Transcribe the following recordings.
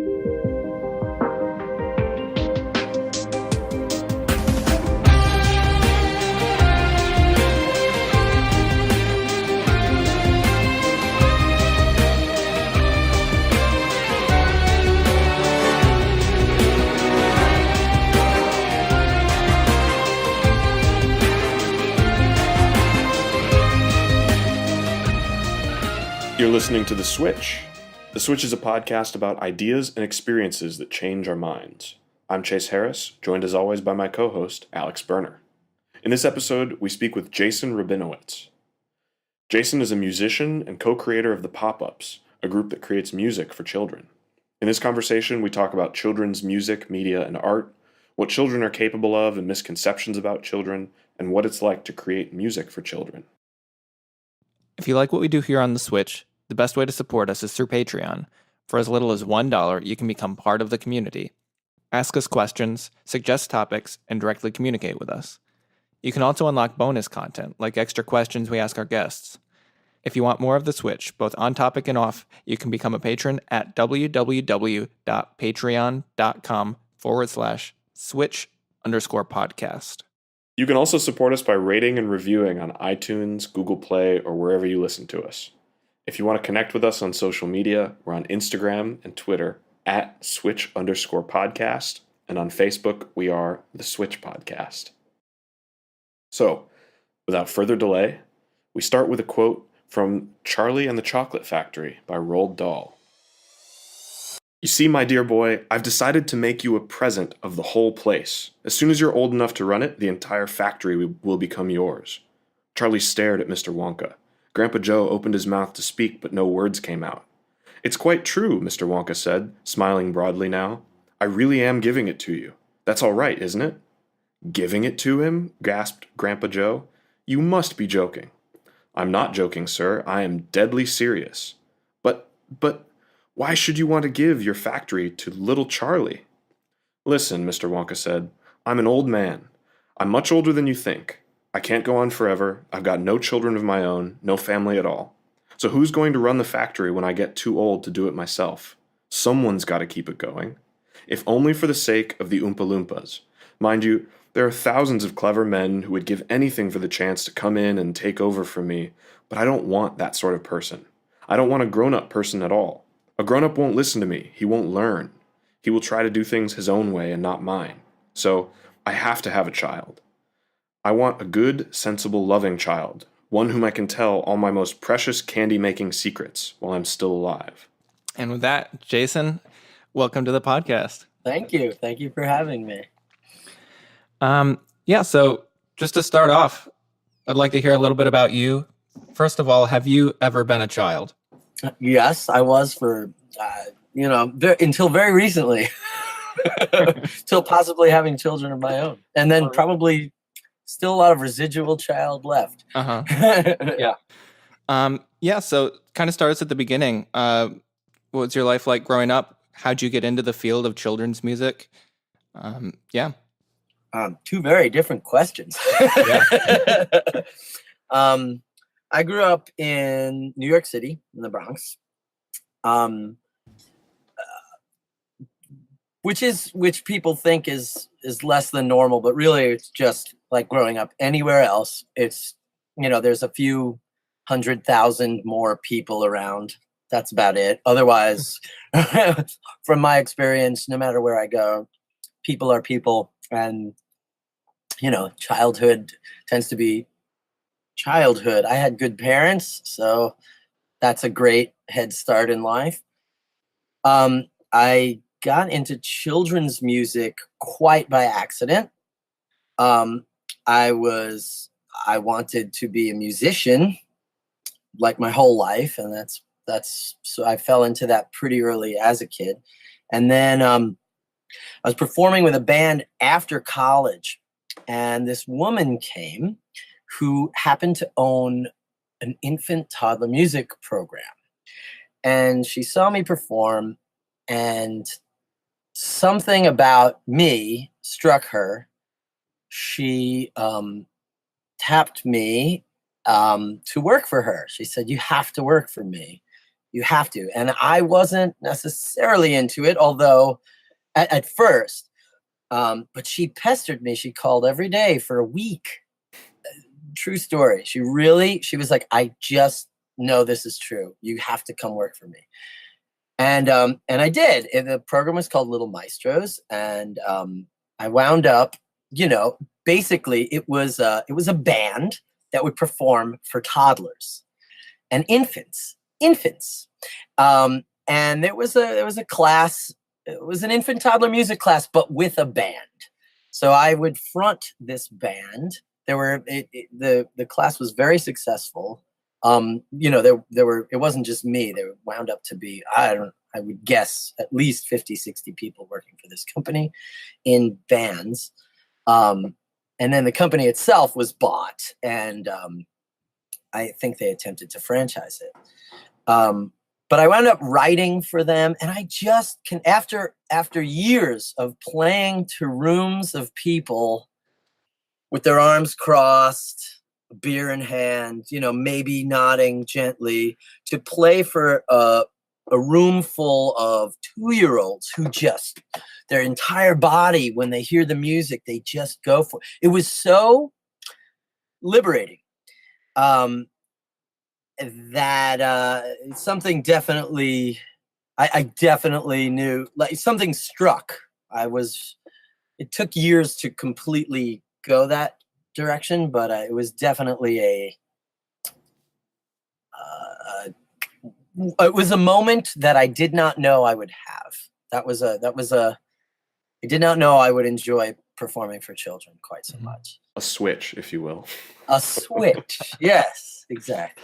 You're listening to The Switch. The Switch is a podcast about ideas and experiences that change our minds. I'm Chase Harris, joined as always by my co-host, Alex Berner. In this episode, we speak with Jason Rabinowitz. Jason is a musician and co-creator of the Pop-Ups, a group that creates music for children. In this conversation, we talk about children's music, media, and art, what children are capable of and misconceptions about children, and what it's like to create music for children. If you like what we do here on The Switch, the best way to support us is through Patreon. For as little as $1, you can become part of the community. Ask us questions, suggest topics, and directly communicate with us. You can also unlock bonus content, like extra questions we ask our guests. If you want more of The Switch, both on topic and off, you can become a patron at www.patreon.com/switch_podcast. You can also support us by rating and reviewing on iTunes, Google Play, or wherever you listen to us. If you want to connect with us on social media, we're on Instagram and Twitter at @switch_podcast, and on Facebook, we are The Switch Podcast. So, without further delay, we start with a quote from Charlie and the Chocolate Factory by Roald Dahl. "You see, my dear boy, I've decided to make you a present of the whole place. As soon as you're old enough to run it, the entire factory will become yours." Charlie stared at Mr. Wonka. Grandpa Joe opened his mouth to speak, but no words came out. "It's quite true," Mr. Wonka said, smiling broadly now. "I really am giving it to you. That's all right, isn't it?" "Giving it to him?" gasped Grandpa Joe. "You must be joking." "I'm not joking, sir. I am deadly serious." But, why should you want to give your factory to little Charlie?" "Listen," Mr. Wonka said, "I'm an old man. I'm much older than you think. I can't go on forever. I've got no children of my own, no family at all. So who's going to run the factory when I get too old to do it myself? Someone's got to keep it going. If only for the sake of the Oompa Loompas. Mind you, there are thousands of clever men who would give anything for the chance to come in and take over from me, but I don't want that sort of person. I don't want a grown-up person at all. A grown-up won't listen to me. He won't learn. He will try to do things his own way and not mine. So I have to have a child. I want a good, sensible, loving child, one whom I can tell all my most precious candy-making secrets while I'm still alive." And with that, Jason, welcome to the podcast. Thank you. Thank you for having me. So just to start off, I'd like to hear a little bit about you. First of all, have you ever been a child? Yes, I was for, until very recently. Till possibly having children of my own. And then probably still a lot of residual child left. Yeah. So kind of starts at the beginning. What was your life like growing up? How'd you get into the field of children's music? Two very different questions. I grew up in New York City, in the Bronx, which people think is less than normal, but really it's just like growing up anywhere else. It's, there's a few 100,000 more people around. That's about it. Otherwise, from my experience, no matter where I go, people are people, and childhood tends to be childhood. I had good parents, so that's a great head start in life. I got into children's music quite by accident. I wanted to be a musician like my whole life, and that's so I fell into that pretty early as a kid. And then I was performing with a band after college, and this woman came who happened to own an infant toddler music program. And she saw me perform, and something about me struck her. She tapped me to work for her. She said, "You have to work for me." You have to. And I wasn't necessarily into it, although at first, but she pestered me. She called every day for a week. True story. She was like, I just know this is true. You have to come work for me. And I did. And the program was called Little Maestros. And I wound up, basically it was a band that would perform for toddlers and infants. And there was a class. It was an infant toddler music class, but with a band. So I would front this band. The class was very successful. It wasn't just me. There wound up to be, I would guess at least 50, 60 people working for this company in bands. And then the company itself was bought, and I think they attempted to franchise it. But I wound up writing for them, and I just can, after years of playing to rooms of people with their arms crossed, a beer in hand, maybe nodding gently, to play for a room full of 2-year-olds who just, their entire body, when they hear the music, they just go for it. It was so liberating. That something definitely, I definitely knew, like something struck. It took years to completely go that direction, but it was definitely it was a moment that I did not know I would have. I did not know I would enjoy performing for children quite so much. A switch, if you will. A switch. Yes, exactly.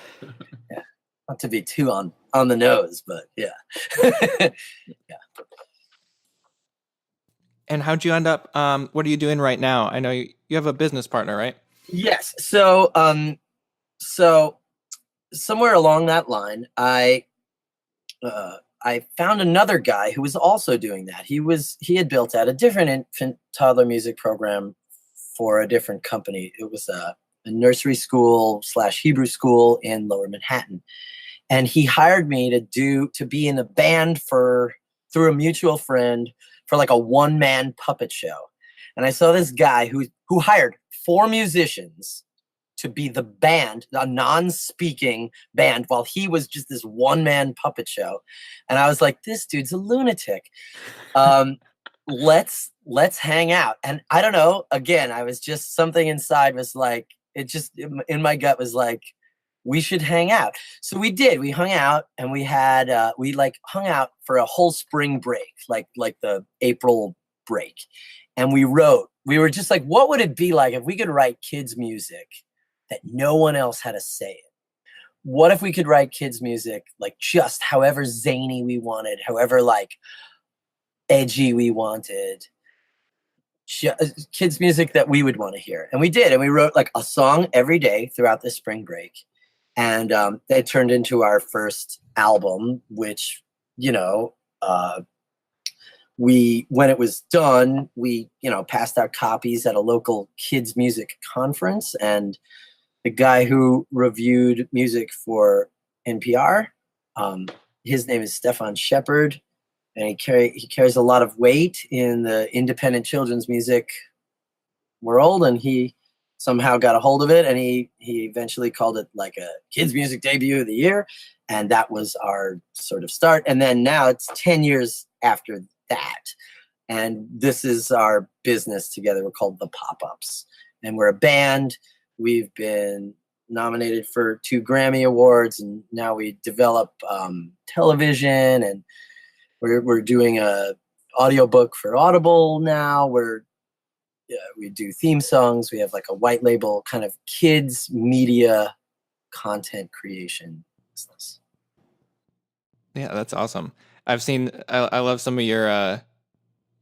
Yeah. Not to be too on the nose, but yeah. Yeah. And how'd you end up, what are you doing right now? I know you have a business partner, right? Yes. So somewhere along that line, I found another guy who was also doing that. He had built out a different infant toddler music program for a different company. It was a nursery school / Hebrew school in Lower Manhattan. And he hired me to be in a band through a mutual friend, for like a one-man puppet show. And I saw this guy who hired 4 musicians to be the band, a non-speaking band, while he was just this one-man puppet show. And I was like, this dude's a lunatic. Let's hang out. And I don't know, again, I was just, something inside was like, it just, in my gut was like, we should hang out. So we did. We hung out, and we had, hung out for a whole spring break, like the April break. And we were just like, what would it be like if we could write kids music that no one else had a say in? What if we could write kids music like just however zany we wanted, however like edgy we wanted, kids music that we would want to hear? And we did. And we wrote like a song every day throughout the spring break. And they turned into our first album, which, when it was done, we, passed out copies at a local kids music conference. And the guy who reviewed music for NPR, his name is Stefan Shepard, and he carries a lot of weight in the independent children's music world. And he somehow got a hold of it, and he eventually called it like a kids music debut of the year. And that was our sort of start. And then now it's 10 years after that. And this is our business together. We're called The Pop-Ups, and we're a band. We've been nominated for 2 Grammy Awards, and now we develop television, and we're doing a audiobook for Audible now. We do theme songs. We have like a white label kind of kids media content creation business. Yeah, that's awesome. I love some of your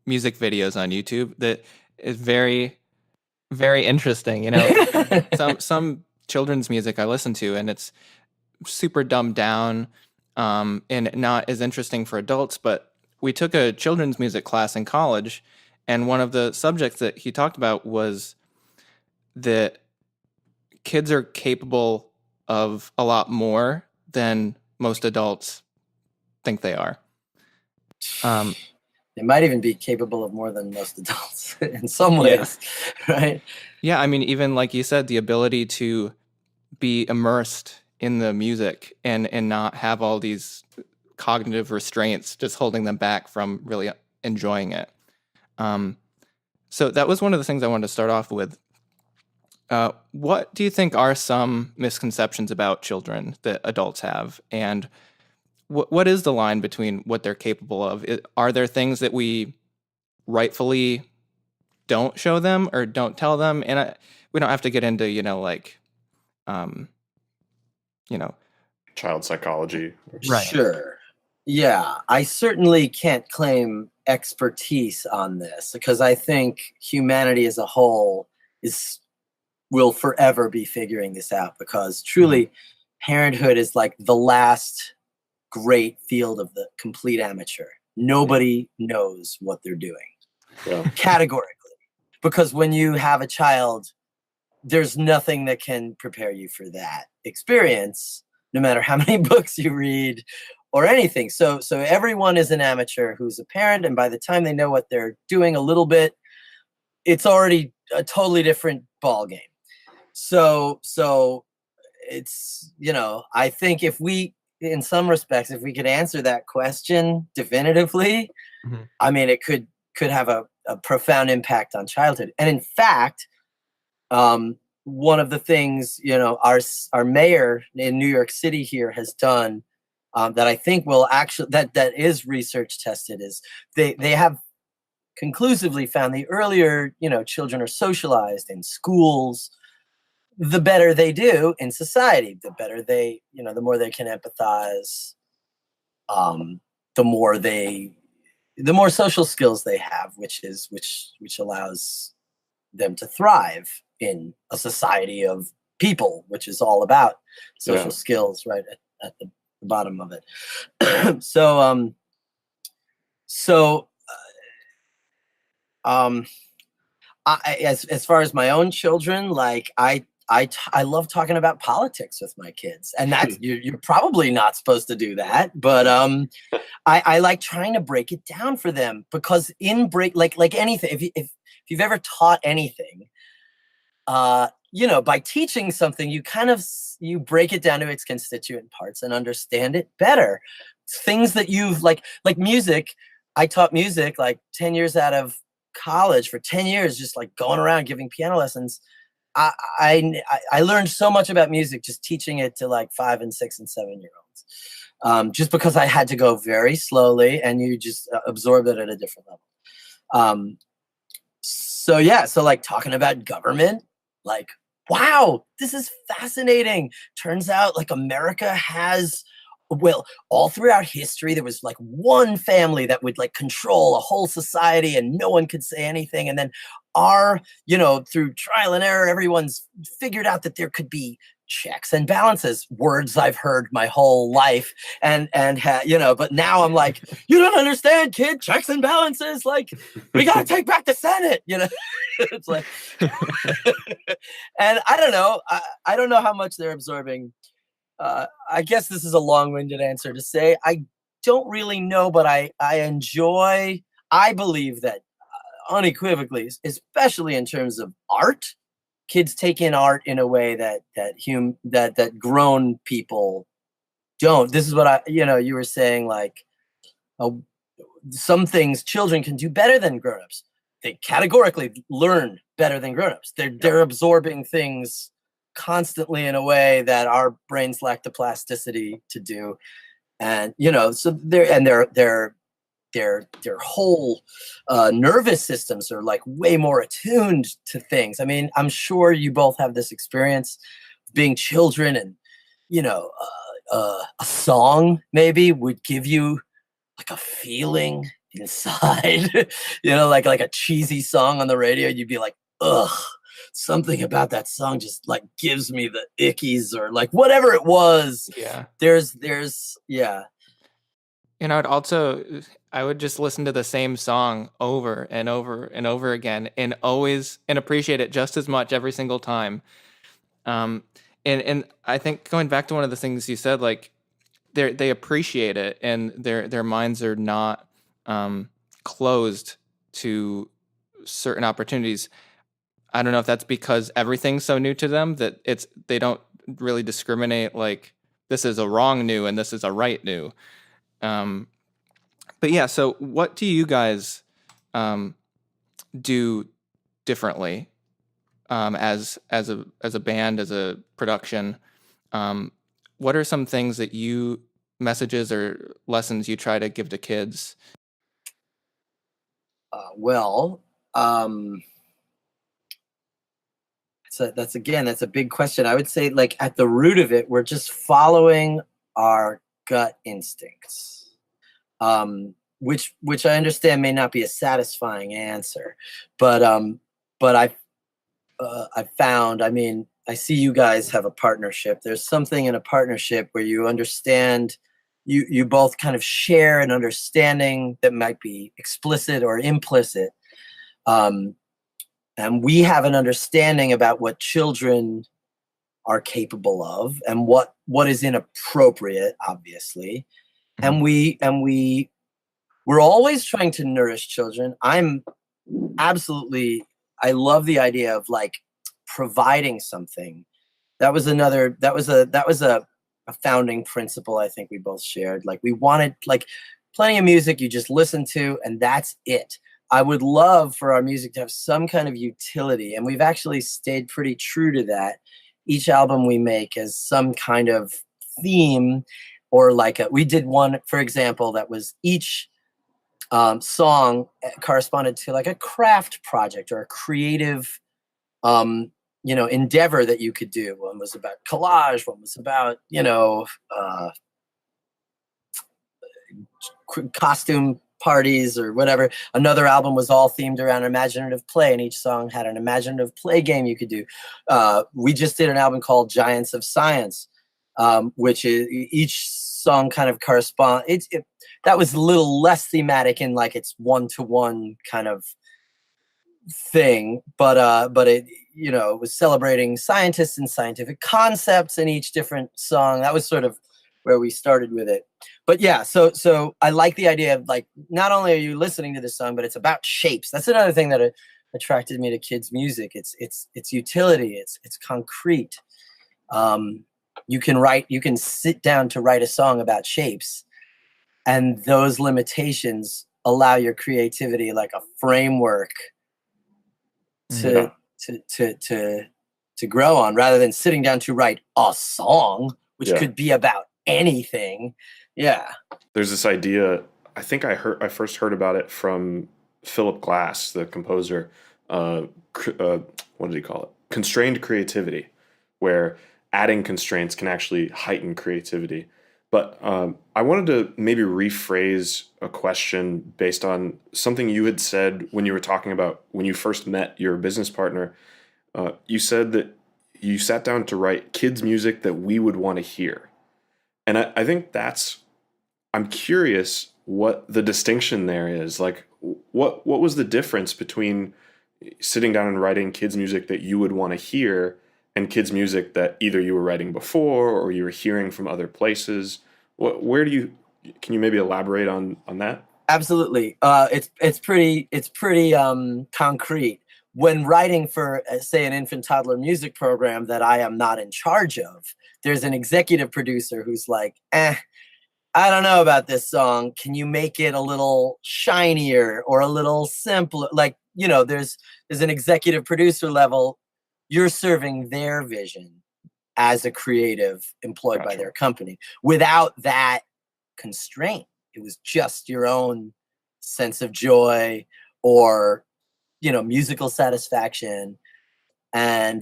music videos on YouTube. That is very, very interesting. Some children's music I listen to, and it's super dumbed down and not as interesting for adults. But we took a children's music class in college, and one of the subjects that he talked about was that kids are capable of a lot more than most adults think they are. They might even be capable of more than most adults in some ways, right? Yeah, I mean, even like you said, the ability to be immersed in the music and not have all these cognitive restraints just holding them back from really enjoying it. So that was one of the things I wanted to start off with. What do you think are some misconceptions about children that adults have? And what is the line between what they're capable of? Are there things that we rightfully don't show them or don't tell them? And we don't have to get into, child psychology. Right. Sure. Yeah, I certainly can't claim expertise on this because I think humanity as a whole will forever be figuring this out, because truly parenthood is like the last great field of the complete amateur. Nobody knows what they're doing, categorically, because when you have a child, there's nothing that can prepare you for that experience, no matter how many books you read or anything. So everyone is an amateur who's a parent, and by the time they know what they're doing a little bit, it's already a totally different ball game. So it's, I think if we, in some respects, if we could answer that question definitively, I mean, it could have a profound impact on childhood. And in fact, one of the things, our mayor in New York City here has done, that I think will actually, that is research tested, is they have conclusively found the earlier, children are socialized in schools, the better they do in society, the better they, the more they can empathize, the more social skills they have, which allows them to thrive in a society of people, which is all about social skills, right at the bottom of it. As far as my own children, like I love talking about politics with my kids, and that's you're probably not supposed to do that, but I like trying to break it down for them, because like anything, if you've ever taught anything, by teaching something, you break it down to its constituent parts and understand it better. Things that you've like music. I taught music like 10 years out of college, for 10 years, just like going around giving piano lessons. I learned so much about music just teaching it to like 5 and 6 and 7-year-olds, just because I had to go very slowly, and you just absorb it at a different level. So like talking about government, like, wow, this is fascinating. Turns out like America has, all throughout history, there was like one family that would like control a whole society and no one could say anything. And then through trial and error, everyone's figured out that there could be checks and balances, words I've heard my whole life. But now I'm like, you don't understand, kid, checks and balances. Like, we got to take back the Senate, it's like, and I don't know. I don't know how much they're absorbing. I guess this is a long-winded answer to say. I don't really know, but I believe that unequivocally, especially in terms of art, kids take in art in a way that grown people don't. This is what you were saying, like, some things children can do better than grown-ups. They categorically learn better than grown-ups. They're absorbing things constantly in a way that our brains lack the plasticity to do. And so their whole nervous systems are like way more attuned to things. I mean, I'm sure you both have this experience being children, and a song maybe would give you like a feeling inside, like a cheesy song on the radio. You'd be like, ugh, something about that song just like gives me the ickies, or like whatever it was. Yeah. There's yeah. I would just listen to the same song over and over and over again, and appreciate it just as much every single time. And I think going back to one of the things you said, like, they appreciate it, and their minds are not closed to certain opportunities. I don't know if that's because everything's so new to them that they don't really discriminate, like this is a wrong new and this is a right new. But yeah, so what do you guys do differently as a band, as a production? What are some things that messages or lessons you try to give to kids? That's a big question. I would say, like, at the root of it, we're just following our gut instincts, which I understand may not be a satisfying answer, but I found, I mean, I see you guys have a partnership. There's something in a partnership where you understand, you both kind of share an understanding that might be explicit or implicit. And we have an understanding about what children are capable of and what is inappropriate, obviously. And we're always trying to nourish children. I love the idea of, like, providing something. That was a founding principle I think we both shared. Like, we wanted, like, plenty of music you just listen to and that's it. I would love for our music to have some kind of utility, and we've actually stayed pretty true to that. Each album we make has some kind of theme, or like we did one, for example, that was each song corresponded to like a craft project or a creative endeavor that you could do. One was about collage, one was about costume parties or whatever. Another album was all themed around imaginative play, and each song had an imaginative play game you could do. We just did an album called Giants of Science, which is each song kind of correspond. That was a little less thematic in like its one-to-one kind of thing, but it it was celebrating scientists and scientific concepts in each different song. That was sort of where we started with it. But yeah, so I like the idea of, like, not only are you listening to this song, but it's about shapes. That's another thing that attracted me to kids' music. It's utility. It's concrete. You can sit down to write a song about shapes, and those limitations allow your creativity like a framework to grow on, rather than sitting down to write a song, which could be about anything. Yeah. There's this idea, I think I first heard about it from Philip Glass, the composer. What did he call it? Constrained creativity, where adding constraints can actually heighten creativity. But I wanted to maybe rephrase a question based on something you had said when you were talking about when you first met your business partner. You said that you sat down to write kids' music that we would want to hear. And I think I'm curious what the distinction there is. Like, what was the difference between sitting down and writing kids' music that you would want to hear and kids' music that either you were writing before or you were hearing from other places? Can you maybe elaborate on that? Absolutely. It's pretty concrete. When writing for, say, an infant toddler music program that I am not in charge of, there's an executive producer who's like, I don't know about this song. Can you make it a little shinier or a little simpler? Like, there's an executive producer level. You're serving their vision as a creative employed by their company. Without that constraint, it was just your own sense of joy or musical satisfaction, and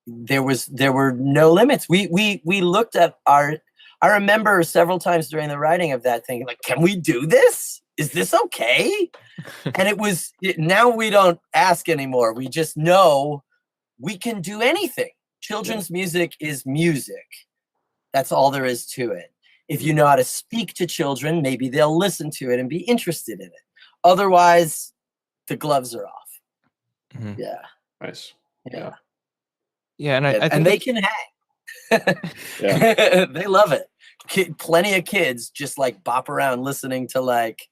there were no limits. We looked at I remember several times during the writing of that thing, like, can we do this? Is this okay? And now we don't ask anymore. We just know we can do anything. Children's music is music. That's all there is to it. If you know how to speak to children, maybe they'll listen to it and be interested in it. Otherwise, the gloves are off. Mm-hmm. Yeah. Nice. Yeah, and I think they can hang. They love it. plenty of kids just like bop around listening to like,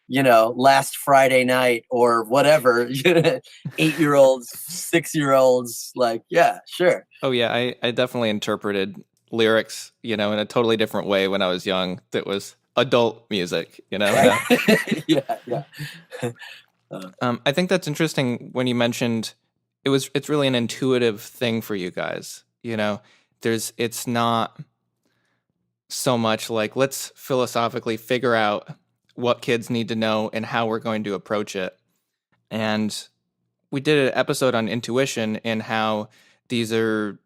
you know, Last Friday Night or whatever. 8-year-olds, 6-year-olds, like, yeah, sure. Oh yeah, I definitely interpreted lyrics, you know, in a totally different way when I was young. That was adult music, you know. Right? Yeah. I think that's interesting when you mentioned it's really an intuitive thing for you guys. You know, it's not so much like let's philosophically figure out what kids need to know and how we're going to approach it. And we did an episode on intuition and how they're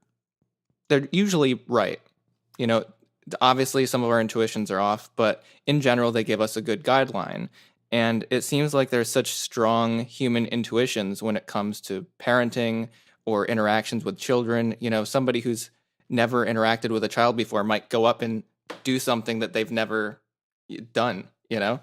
usually right. You know, obviously some of our intuitions are off, but in general they give us a good guideline. And it seems like there's such strong human intuitions when it comes to parenting or interactions with children. You know, somebody who's never interacted with a child before might go up and do something that they've never done, you know?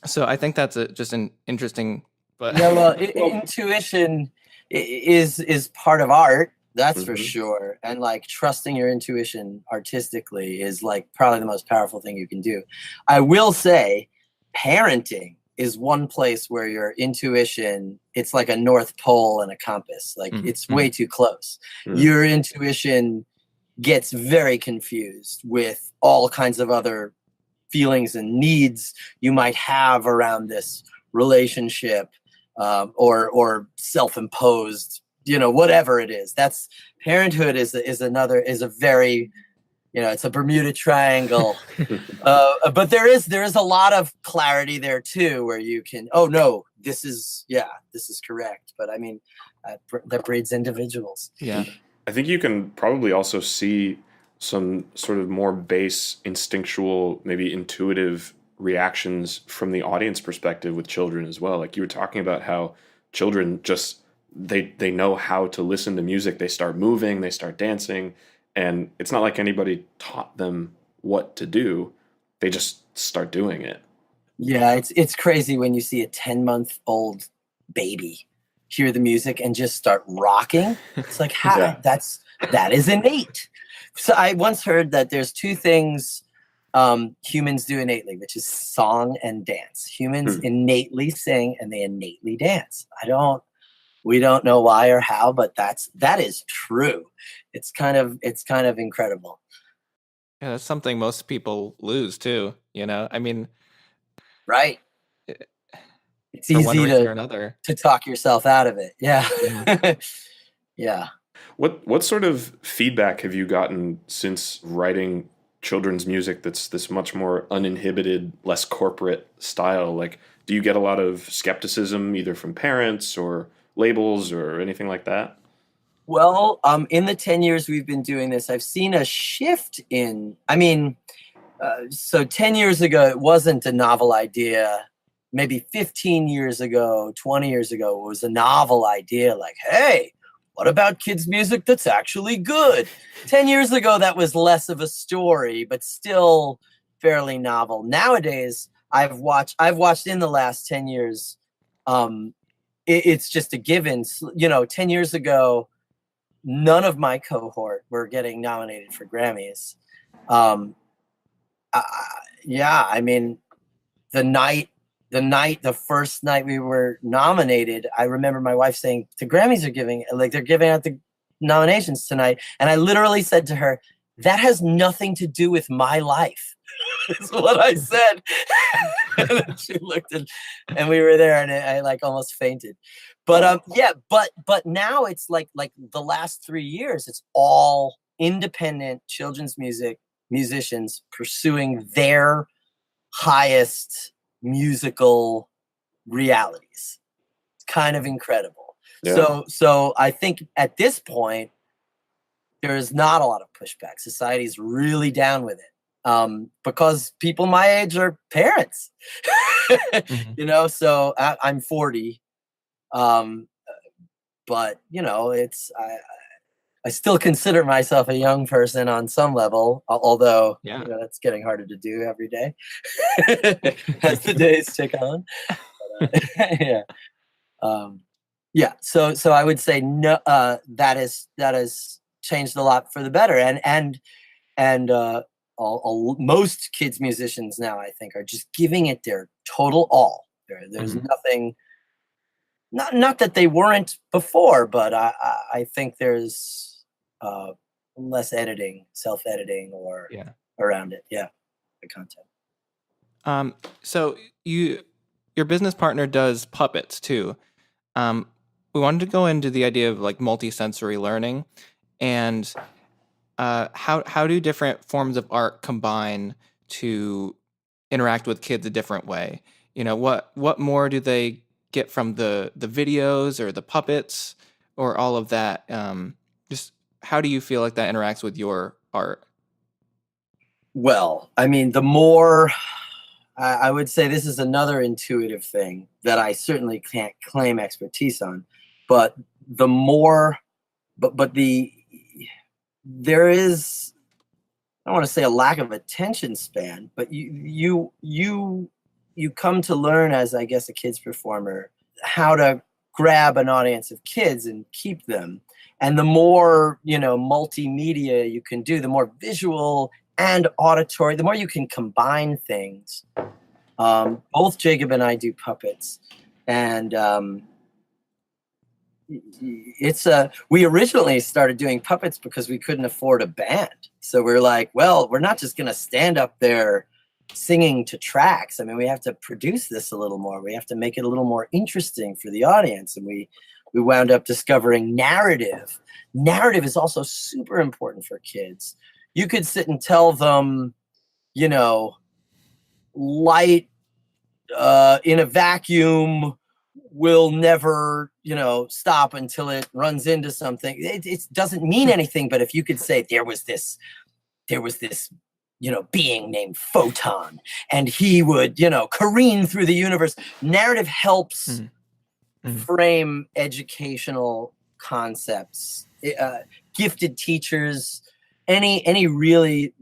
So I think that's just an interesting, but Yeah, well, intuition is part of art, that's for Mhm. sure. And like trusting your intuition artistically is like probably the most powerful thing you can do. I will say, parenting is one place where your intuition, it's like a North Pole and a compass. Like it's way too close. Mhm. Your intuition gets very confused with all kinds of other feelings and needs you might have around this relationship, or self-imposed, you know, whatever it is. That's parenthood is a very, you know, it's a Bermuda Triangle. But there is a lot of clarity there too, where you can, oh no, this is correct. But I mean, that breeds individuals. yeah. I think you can probably also see some sort of more base instinctual, maybe intuitive reactions from the audience perspective with children as well. Like you were talking about how children just they know how to listen to music. They start moving, they start dancing, and it's not like anybody taught them what to do. They just start doing it. Yeah, it's crazy when you see a 10-month-old baby hear the music and just start rocking. It's like, how Yeah. that is innate. So I once heard that there's two things humans do innately, which is song and dance. Humans innately sing and they innately dance. We don't know why or how, but that is true. It's kind of incredible. Yeah, that's something most people lose too, you know? I mean, Right. eh, It's for one easy reason or another. to talk yourself out of it. Yeah. Yeah. What sort of feedback have you gotten since writing children's music that's this much more uninhibited, less corporate style? Like, do you get a lot of skepticism either from parents or labels or anything like that? Well, in the 10 years we've been doing this, I've seen a shift in, I mean, so 10 years ago, it wasn't a novel idea. Maybe 15 years ago, 20 years ago, it was a novel idea like, hey, what about kids' music that's actually good? 10 years ago, that was less of a story, but still fairly novel. Nowadays, I've watched in the last 10 years, it's just a given. You know, 10 years ago, none of my cohort were getting nominated for Grammys. Yeah, I mean, the first night we were nominated, I remember my wife saying, the Grammys are they're giving out the nominations tonight. And I literally said to her, that has nothing to do with my life. Is what I said. And then she looked and we were there and I like almost fainted. But yeah, but now it's like the last 3 years, it's all independent children's musicians pursuing their highest musical realities. It's kind of incredible. Yeah. So I think at this point there is not a lot of pushback. Society's really down with it, because people my age are parents. You know, so I'm 40, but you know, I still consider myself a young person on some level, although Yeah. you know, that's getting harder to do every day as the days tick on. But, yeah, yeah. So I would say no. That has changed a lot for the better, and And most kids musicians now, I think, are just giving it their total all. There's nothing, not that they weren't before, but I think there's less editing, self-editing, or around it. Yeah, the content. So your business partner does puppets too. We wanted to go into the idea of like multisensory learning, and how do different forms of art combine to interact with kids a different way? You know, what more do they get from the videos or the puppets or all of that? Just how do you feel like that interacts with your art? Well, I mean, the more I would say this is another intuitive thing that I certainly can't claim expertise on, but the more, but there is, I don't want to say a lack of attention span, but you come to learn as, I guess, a kids performer, how to grab an audience of kids and keep them. And the more, multimedia you can do, the more visual and auditory, the more you can combine things. Both Jacob and I do puppets, and we originally started doing puppets because we couldn't afford a band. So we're like, well, we're not just going to stand up there singing to tracks. I mean, we have to produce this a little more. We have to make it a little more interesting for the audience. And we wound up discovering narrative. Narrative is also super important for kids. You could sit and tell them, light in a vacuum will never, stop until it runs into something. It doesn't mean anything, but if you could say there was this, being named Photon, and he would, careen through the universe. Narrative helps frame educational concepts. Gifted teachers, any really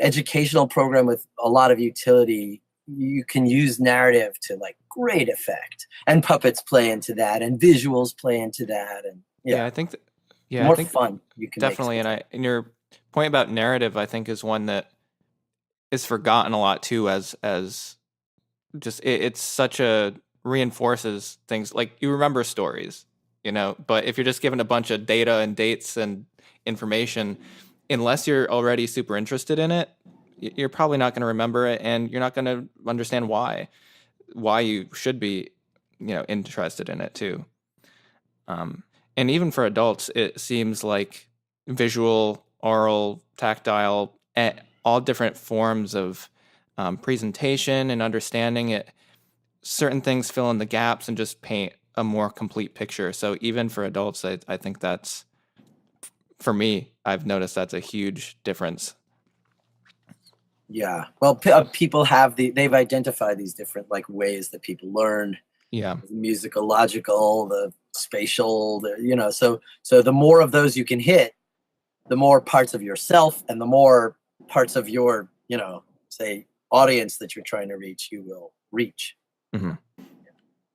educational program with a lot of utility, you can use narrative to great effect, and puppets play into that, and visuals play into that, and I think fun you can definitely. And your point about narrative, I think, is one that is forgotten a lot too, as just it's such a reinforces things. Like, you remember stories, but if you're just given a bunch of data and dates and information, unless you're already super interested in it, you're probably not going to remember it, and you're not going to understand why you should be, interested in it too. And even for adults, it seems like visual, oral, tactile, all different forms of presentation and understanding it. Certain things fill in the gaps and just paint a more complete picture. So even for adults, I think that's, for me, I've noticed that's a huge difference. Yeah. Well, people they've identified these different ways that people learn. Yeah. The musicological, the spatial, so the more of those you can hit, the more parts of yourself and the more parts of your, say, audience that you're trying to reach, you will reach. Mm-hmm.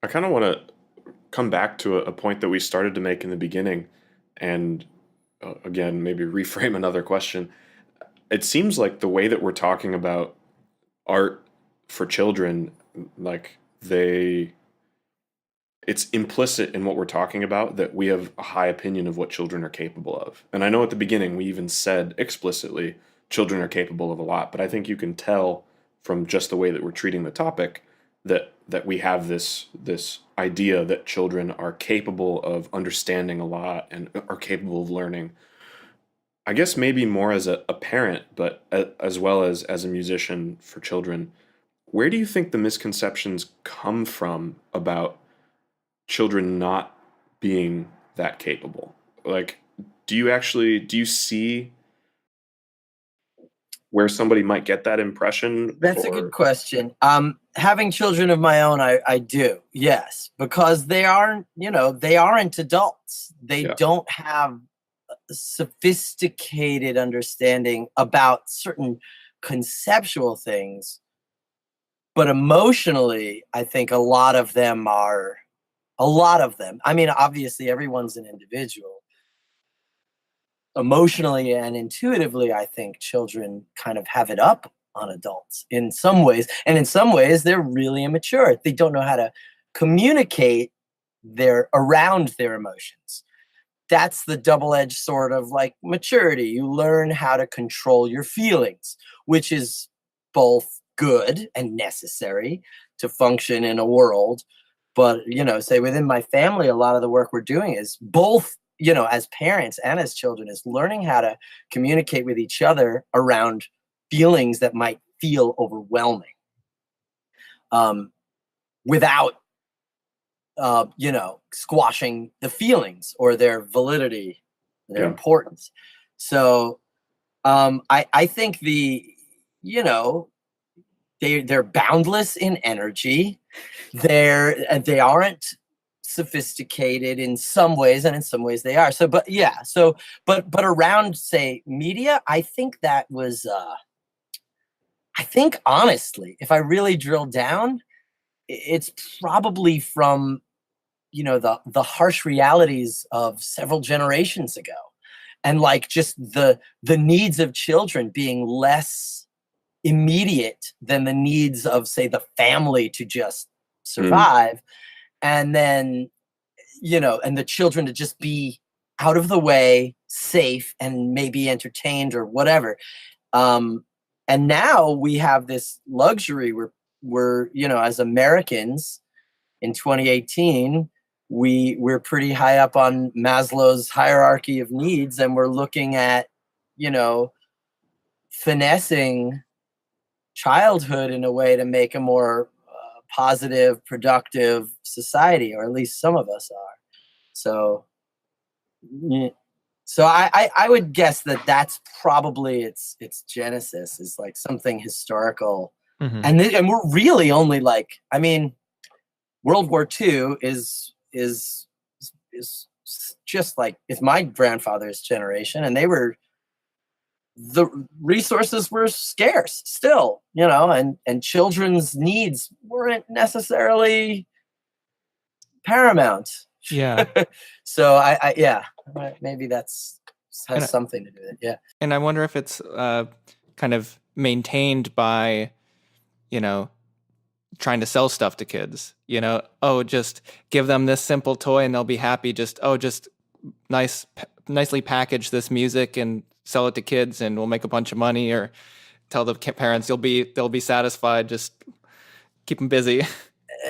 I kind of want to come back to a point that we started to make in the beginning, and again, maybe reframe another question. It seems like the way that we're talking about art for children, it's implicit in what we're talking about that we have a high opinion of what children are capable of. And I know at the beginning we even said explicitly children are capable of a lot, but I think you can tell from just the way that we're treating the topic that we have this idea that children are capable of understanding a lot and are capable of learning. I guess maybe more as a parent, but as well as a musician for children, where do you think the misconceptions come from about children not being that capable? Do you see where somebody might get that impression? That's a good question. Having children of my own, I do, yes, because they aren't adults. They don't have sophisticated understanding about certain conceptual things, but emotionally, I think a lot of them. I mean, obviously everyone's an individual, emotionally and intuitively, I think children kind of have it up on adults in some ways. And in some ways, they're really immature. They don't know how to communicate around their emotions. That's the double-edged sword of like maturity. You learn how to control your feelings, which is both good and necessary to function in a world. But, say within my family, a lot of the work we're doing is both, as parents and as children, is learning how to communicate with each other around feelings that might feel overwhelming, without squashing the feelings or their validity, their importance. So I think they're boundless in energy. They aren't sophisticated in some ways, and in some ways they are. But around, say, media, I think that was I think honestly, if I really drill down, it's probably from the harsh realities of several generations ago, and like just the needs of children being less immediate than the needs of, say, the family to just survive, and then and the children to just be out of the way, safe, and maybe entertained or whatever. And now we have this luxury where we're as Americans in 2018, we're pretty high up on Maslow's hierarchy of needs, and we're looking at finessing childhood in a way to make a more positive, productive society, or at least some of us are. So I would guess that that's probably its genesis, is like something historical. And we're really only like, I mean, World War II is just like, it's my grandfather's generation, and the resources were scarce still, and children's needs weren't necessarily paramount. Yeah. So I maybe has something to do with it. Yeah. And I wonder if it's kind of maintained by, trying to sell stuff to kids, just give them this simple toy and they'll be happy. Just nicely package this music and sell it to kids and we'll make a bunch of money, or tell the parents they'll be satisfied. Just keep them busy.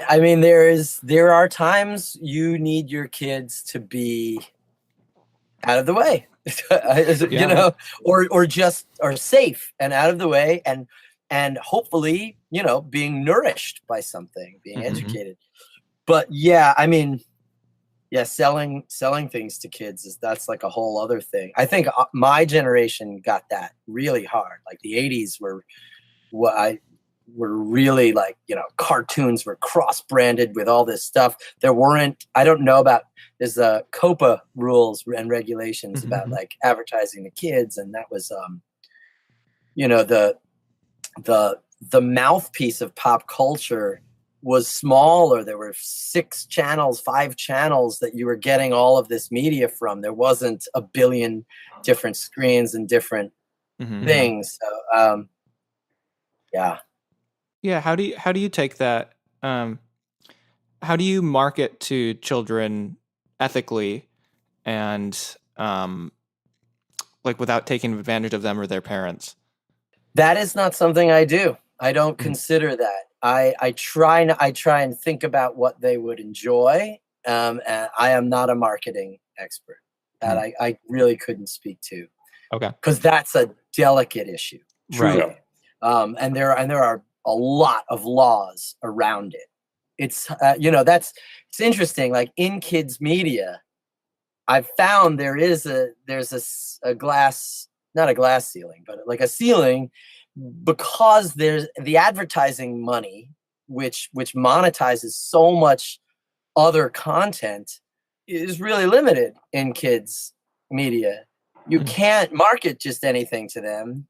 I mean, there are times you need your kids to be out of the way, or just are safe and out of the way, and hopefully, being nourished by something, being educated. But yeah, I mean, selling things to kids that's like a whole other thing. I think my generation got that really hard. Like the 80s were really like, cartoons were cross-branded with all this stuff. I don't know about, there's COPA rules and regulations about like advertising to kids. And that was, the mouthpiece of pop culture was small, or there were 5 channels that you were getting all of this media from. There wasn't a billion different screens and different things. So, yeah. Yeah. How do you take that? How do you market to children ethically and like without taking advantage of them or their parents? That is not something I do. I don't consider that. I try and think about what they would enjoy. And I am not a marketing expert. That I really couldn't speak to. Okay. Because that's a delicate issue. Truly. Right. And there are a lot of laws around it. It's it's interesting. Like in kids media, I've found there's a glass, not a glass ceiling, but like a ceiling, because there's the advertising money, which monetizes so much other content, is really limited in kids media. You can't market just anything to them.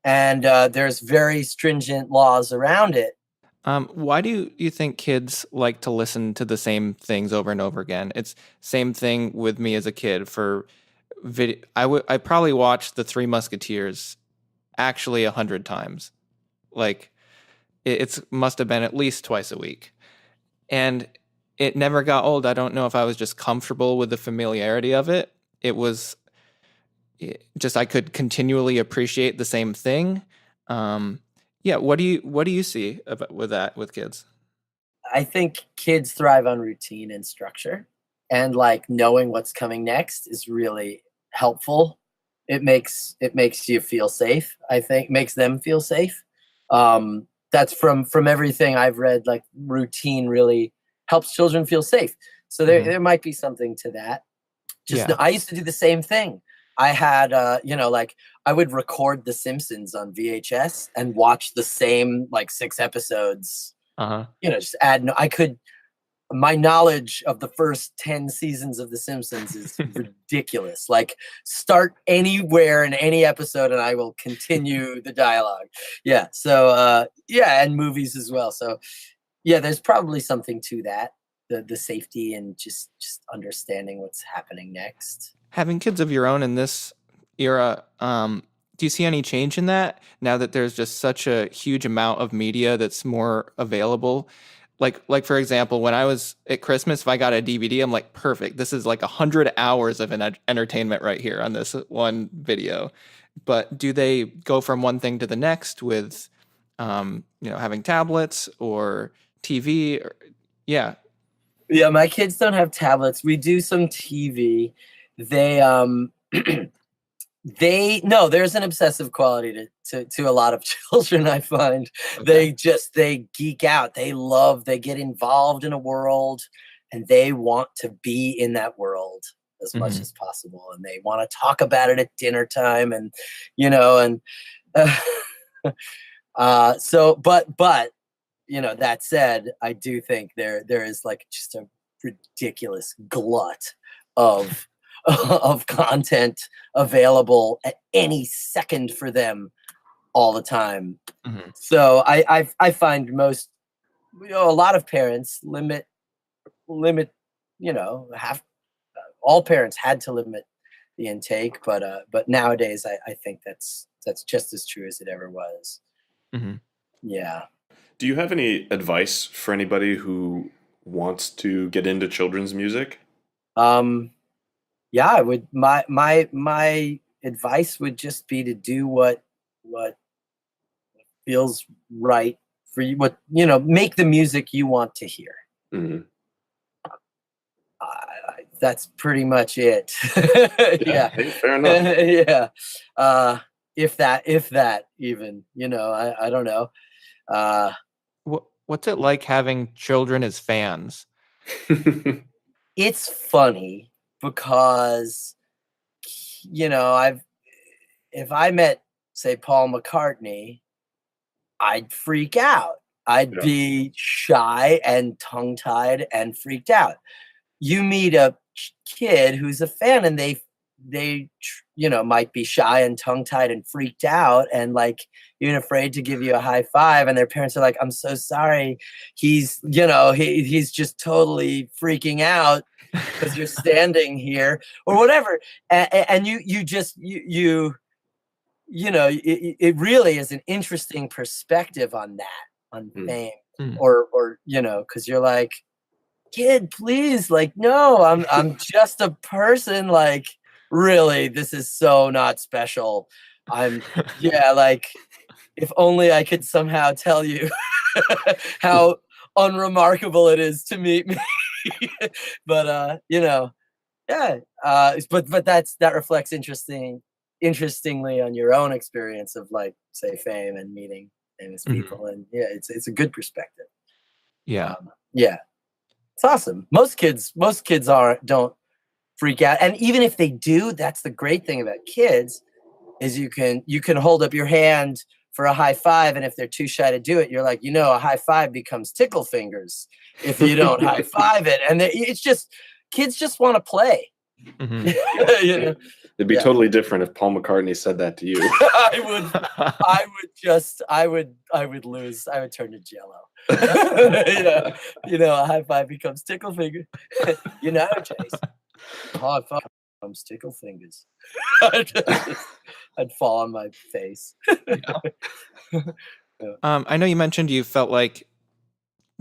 And there's very stringent laws around it. Why do you think kids like to listen to the same things over and over again? It's same thing with me as a kid. For video. I probably watched The Three Musketeers actually 100 times. Like it must have been at least twice a week. And it never got old. I don't know if I was just comfortable with the familiarity of it. It was just I could continually appreciate the same thing. Yeah, what do you see with that with kids? I think kids thrive on routine and structure, and like knowing what's coming next is really helpful. It makes you feel safe. I think makes them feel safe. That's from everything I've read. Like routine really helps children feel safe. So there might be something to that. I used to do the same thing. I had like I would record The Simpsons on VHS and watch the same like 6 episodes. Just add. My knowledge of the first 10 seasons of The Simpsons is ridiculous. Like, start anywhere in any episode and I will continue the dialogue. Yeah. So, and movies as well. So, yeah, there's probably something to that. The safety and just understanding what's happening next. Having kids of your own in this era, do you see any change in that now that there's just such a huge amount of media that's more available? Like for example, when I was at Christmas, if I got a DVD, I'm like, perfect. This is like 100 hours of entertainment right here on this one video. But do they go from one thing to the next with, having tablets or TV? Yeah, my kids don't have tablets. We do some TV. They there's an obsessive quality to a lot of children, I find. Okay. They geek out. They get involved in a world and they want to be in that world as much as possible. And they want to talk about it at dinner time but that said, I do think there is like just a ridiculous glut of content available at any second for them all the time. So I find a lot of parents limit all parents had to limit the intake, but nowadays I think that's just as true as it ever was. Yeah. Do you have any advice for anybody who wants to get into children's music? Yeah, I would. My advice would just be to do what feels right for you. Make the music you want to hear. That's pretty much it. Yeah. Hey, fair enough. Yeah. If that even, I don't know. What's it like having children as fans? It's funny because, if I met, say, Paul McCartney, I'd freak out. I'd be shy and tongue-tied and freaked out. You meet a kid who's a fan and they might be shy and tongue-tied and freaked out and like even afraid to give you a high five, and their parents are like, I'm so sorry, he's he's just totally freaking out because you're standing here or whatever, and it really is an interesting perspective on fame, or because you're like, kid, please, like, no, I'm just a person, like, really, this is so not special. Like, if only I could somehow tell you how unremarkable it is to meet me. But but that reflects interestingly on your own experience of, like, say, fame and meeting famous people, and it's a good perspective. Yeah. It's awesome. Most kids don't freak out, and even if they do, that's the great thing about kids is you can hold up your hand for a high five, and if they're too shy to do it, you're like, a high five becomes tickle fingers if you don't high five it, and it's just kids just want to play. It'd be totally different if Paul McCartney said that to you. I would lose. I would turn to jello. A high five becomes tickle finger. Jason. High five Stickle fingers. I'd fall on my face. I know you mentioned you felt like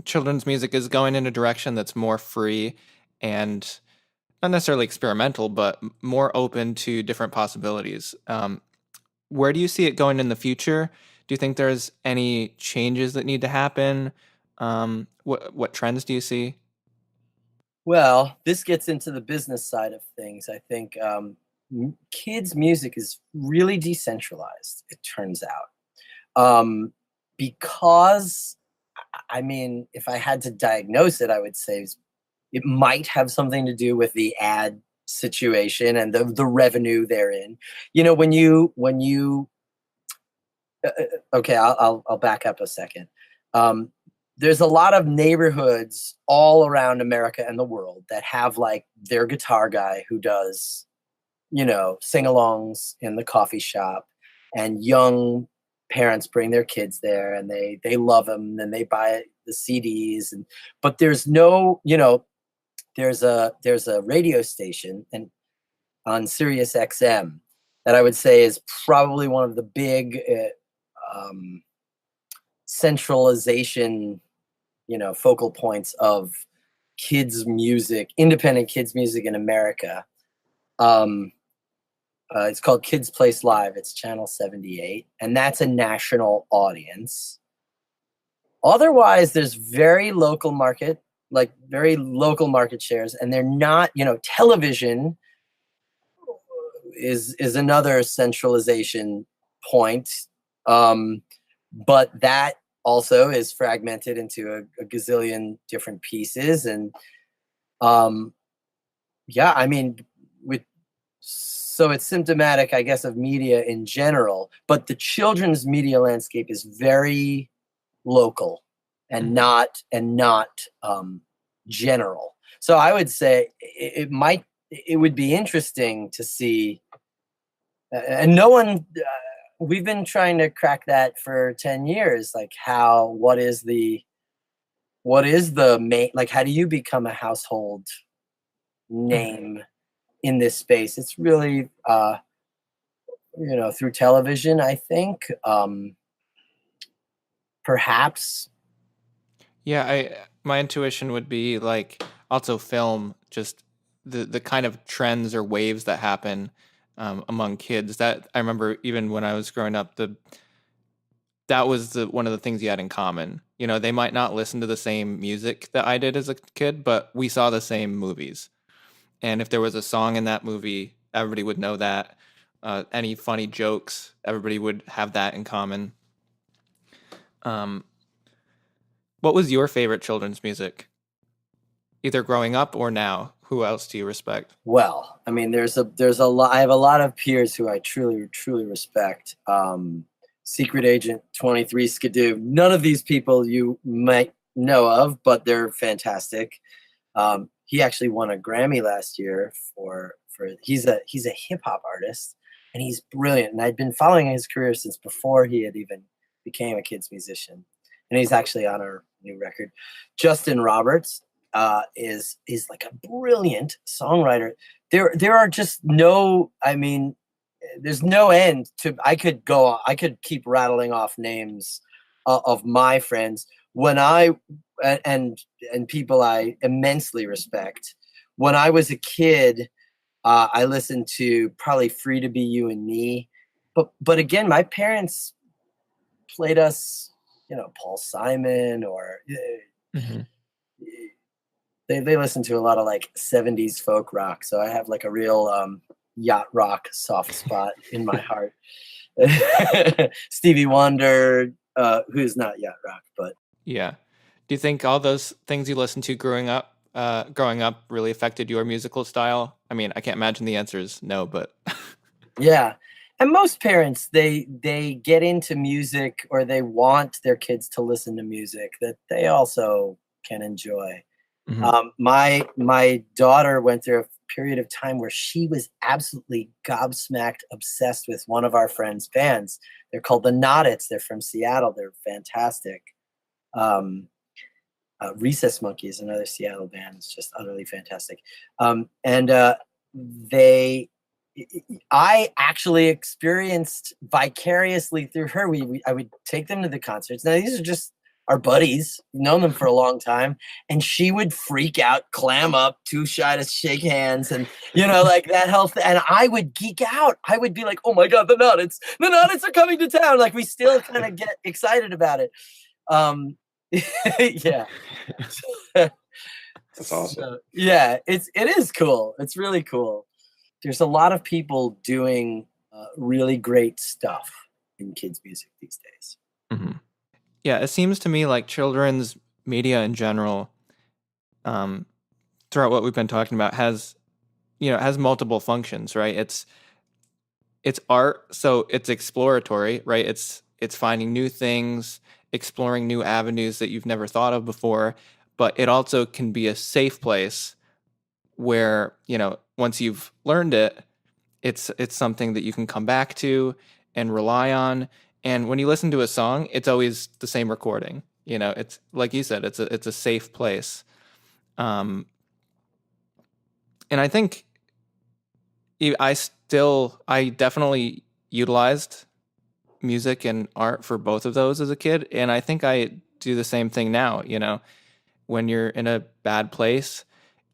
children's music is going in a direction that's more free and not necessarily experimental, but more open to different possibilities. Where do you see it going in the future? Do you think there's any changes that need to happen? What trends do you see? Well, this gets into the business side of things. I think kids' music is really decentralized, it turns out. Because, I mean, if I had to diagnose it, I would say it might have something to do with the ad situation and the revenue therein. You know, when you okay, I'll back up a second. There's a lot of neighborhoods all around America and the world that have like their guitar guy who does, you know, sing-alongs in the coffee shop, and young parents bring their kids there and they love them and they buy the CDs. And but there's no, you know, there's a radio station and on Sirius XM that I would say is probably one of the big centralization, you know, focal points of kids music, independent kids music in America. It's called Kids Place Live. It's channel 78, and that's a national audience. Otherwise, there's very local market shares, and they're not, you know, television is another centralization point. But that also is fragmented into a gazillion different pieces. And yeah, I mean, so it's symptomatic, I guess, of media in general, but the children's media landscape is very local and not general. So I would say it would be interesting to see, and no one, we've been trying to crack that for 10 years. Like what is the main, like, how do you become a household name in this space? It's really, you know, through television, I think, perhaps. Yeah, my intuition would be like also film, just the kind of trends or waves that happen among kids. That I remember even when I was growing up, that was one of the things you had in common. You know, they might not listen to the same music that I did as a kid, but we saw the same movies. And if there was a song in that movie, everybody would know that. Any funny jokes, everybody would have that in common. What was your favorite children's music? Either growing up or now? Who else do you respect? Well, I mean, there's a lot. I have a lot of peers who I truly respect. Secret Agent 23 Skidoo. None of these people you might know of, but they're fantastic. He actually won a Grammy last year for he's a hip hop artist, and he's brilliant. And I'd been following his career since before he had even became a kids musician. And he's actually on our new record. Justin Roberts is like a brilliant songwriter. There are just no, I mean, there's no end to. I could keep rattling off names of my friends when and people I immensely respect. When I was a kid, I listened to probably Free to Be You and Me, but again, my parents played us, you know, Paul Simon or they listened to a lot of like 70s folk rock. So I have like a real yacht rock soft spot in my heart. Stevie Wonder, who's not yacht rock, but yeah. Do you think all those things you listened to growing up really affected your musical style? I mean, I can't imagine the answer is no, but yeah. And most parents, they get into music, or they want their kids to listen to music that they also can enjoy. My daughter went through a period of time where she was absolutely gobsmacked obsessed with one of our friends' bands. They're called the Noddits. They're from Seattle. They're fantastic. Recess Monkey is another Seattle band. It's just utterly fantastic. And I actually experienced vicariously through her. I would take them to the concerts. Now these are just our buddies, known them for a long time, and she would freak out, clam up, too shy to shake hands, and like that health. And I would geek out. I would be like, "Oh my god, the Nuttits are coming to town!" Like we still kind of get excited about it. Yeah. That's awesome. So, yeah, it is cool. It's really cool. There's a lot of people doing really great stuff in kids' music these days. Mm-hmm. Yeah, it seems to me like children's media in general, throughout what we've been talking about, has multiple functions, right? It's art, so it's exploratory, right? It's finding new things, exploring new avenues that you've never thought of before, but it also can be a safe place where, once you've learned it, it's something that you can come back to and rely on. And when you listen to a song, it's always the same recording. It's like you said, it's a safe place. And I think I definitely utilized music and art for both of those as a kid. And I think I do the same thing now. When you're in a bad place,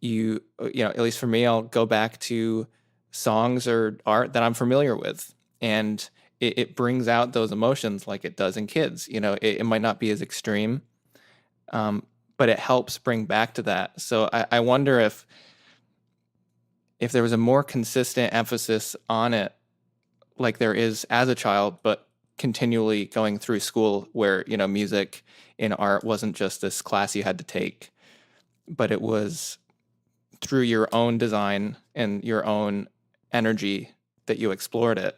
at least for me, I'll go back to songs or art that I'm familiar with. And it brings out those emotions like it does in kids. It might not be as extreme, but it helps bring back to that. So I wonder if there was a more consistent emphasis on it, like there is as a child, but continually going through school, where music and art wasn't just this class you had to take, but it was through your own design and your own energy that you explored it.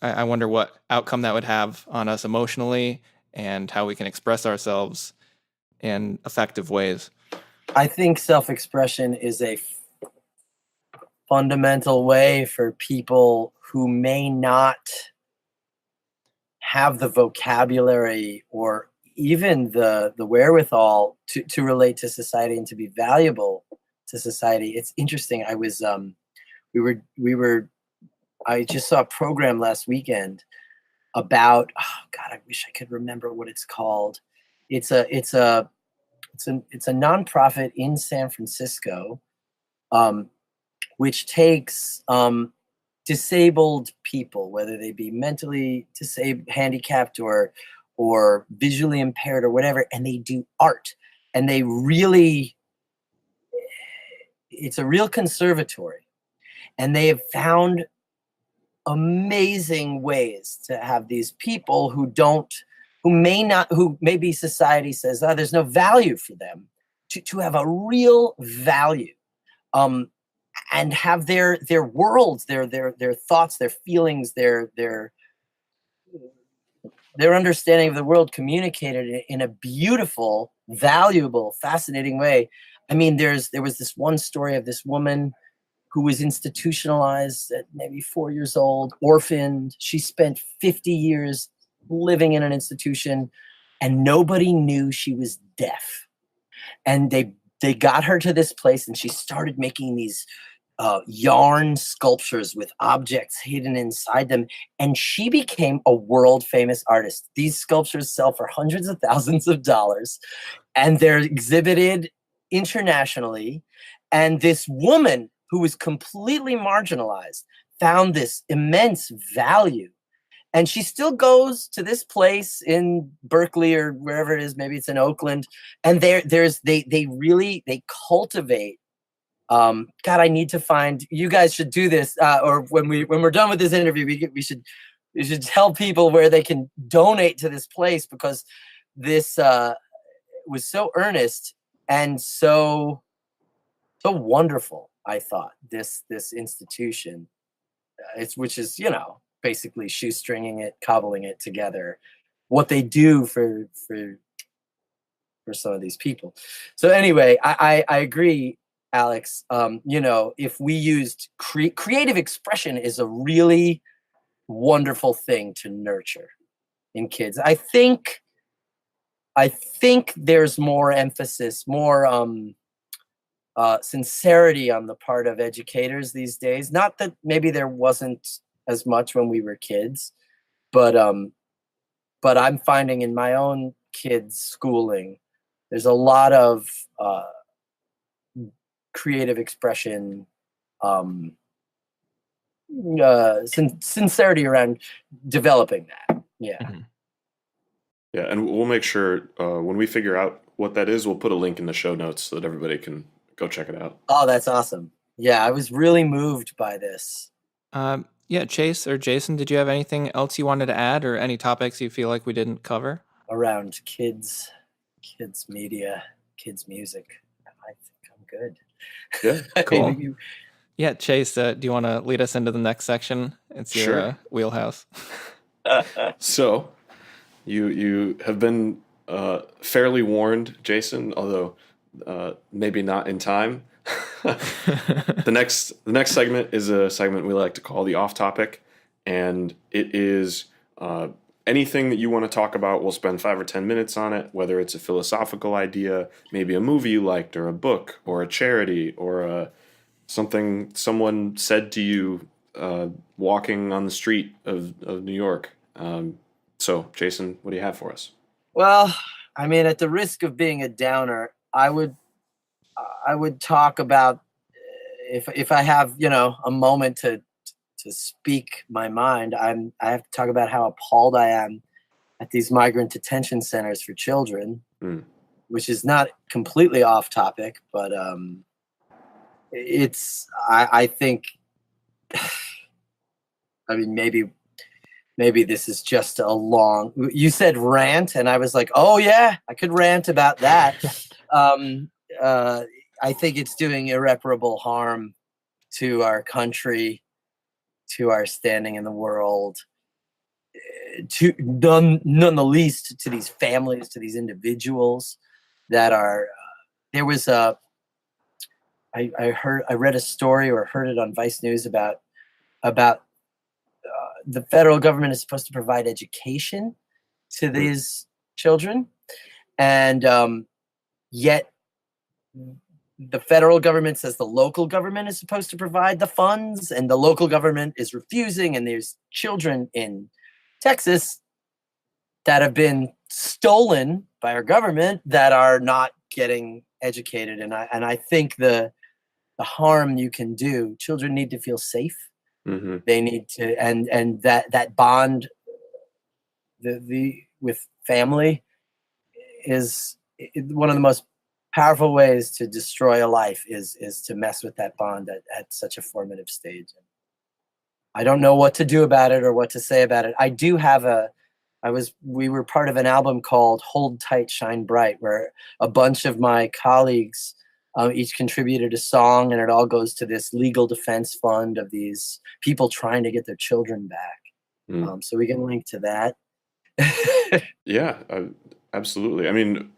I wonder what outcome that would have on us emotionally and how we can express ourselves in effective ways. I think self-expression is a fundamental way for people who may not have the vocabulary or even the wherewithal to relate to society and to be valuable to society. It's interesting. I just saw a program last weekend about, oh God, I wish I could remember what it's called. It's a nonprofit in San Francisco, which takes disabled people, whether they be mentally disabled, handicapped, or visually impaired or whatever, and they do art. And it's a real conservatory. And they have found amazing ways to have these people who maybe society says, there's no value for them, to have a real value, and have their worlds, their thoughts, their feelings, their understanding of the world communicated in a beautiful, valuable, fascinating way. I mean, there was this one story of this woman who was institutionalized at maybe 4 years old, orphaned. She spent 50 years living in an institution, and nobody knew she was deaf. And they got her to this place, and she started making these yarn sculptures with objects hidden inside them. And she became a world famous artist. These sculptures sell for hundreds of thousands of dollars, and they're exhibited internationally. And this woman who was completely marginalized found this immense value. And she still goes to this place in Berkeley or wherever it is, maybe it's in Oakland, and they cultivate. God, I need to find. You guys should do this, or when we're done with this interview, we should tell people where they can donate to this place, because this was so earnest and so wonderful. I thought this institution, which is basically shoestringing it, cobbling it together, what they do for some of these people. So anyway, I agree, Alex. If we used creative expression is a really wonderful thing to nurture in kids. I think there's more emphasis, more sincerity on the part of educators these days. Not that maybe there wasn't as much when we were kids, but I'm finding in my own kids' schooling, there's a lot of creative expression, sincerity around developing that. Yeah. Mm-hmm. Yeah, and we'll make sure when we figure out what that is, we'll put a link in the show notes so that everybody can go check it out. Oh, that's awesome. Yeah, I was really moved by this. Yeah, Chase or Jason, did you have anything else you wanted to add, or any topics you feel like we didn't cover? Around kids media, kids music. I think I'm good. Yeah, cool. Yeah, Chase, do you want to lead us into the next section? It's your Sure. Wheelhouse. So, you have been fairly warned, Jason, although maybe not in time. The next segment is a segment we like to call the off topic, and it is anything that you want to talk about. We'll spend 5 or 10 minutes on it, whether it's a philosophical idea, maybe a movie you liked, or a book, or a charity, or something someone said to you walking on the street of New York. So, Jason, what do you have for us? Well, I mean, at the risk of being a downer, I would talk about, if I have, a moment to speak my mind, I have to talk about how appalled I am at these migrant detention centers for children, which is not completely off topic, but I think, I mean, maybe this is just a long, you said rant, and I was like, oh yeah, I could rant about that. I think it's doing irreparable harm to our country, to our standing in the world, to none the least to these families, to these individuals that are. There was I read a story or heard it on Vice News about the federal government is supposed to provide education to these children, and yet the federal government says the local government is supposed to provide the funds, and the local government is refusing, and there's children in Texas that have been stolen by our government that are not getting educated. And I think the harm you can do, children need to feel safe. Mm-hmm. They need to, and that bond with family is one of the most powerful ways to destroy a life is to mess with that bond at such a formative stage. I don't know what to do about it or what to say about it. I do have we were part of an album called Hold Tight, Shine Bright, where a bunch of my colleagues each contributed a song, and it all goes to this legal defense fund of these people trying to get their children back. So we can link to that. Yeah, absolutely. I mean,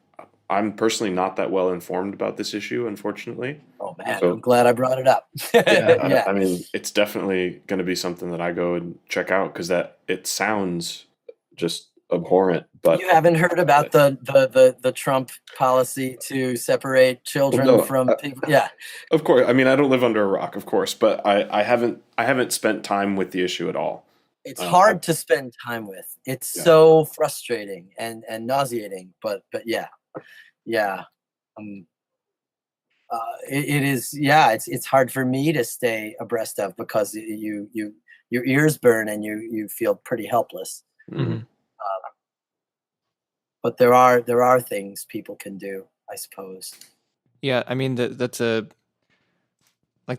I'm personally not that well informed about this issue, unfortunately. Oh man, so, I'm glad I brought it up. Yeah. I mean, it's definitely going to be something that I go and check out, because it sounds just abhorrent. But you haven't heard about the Trump policy to separate children from people? Yeah, of course. I mean, I don't live under a rock, of course, but I haven't spent time with the issue at all. It's hard to spend time with. It's so frustrating and nauseating. But yeah. It is. Yeah, it's hard for me to stay abreast of, because your ears burn and you feel pretty helpless. Mm-hmm. But there are things people can do, I suppose. Yeah, I mean that's the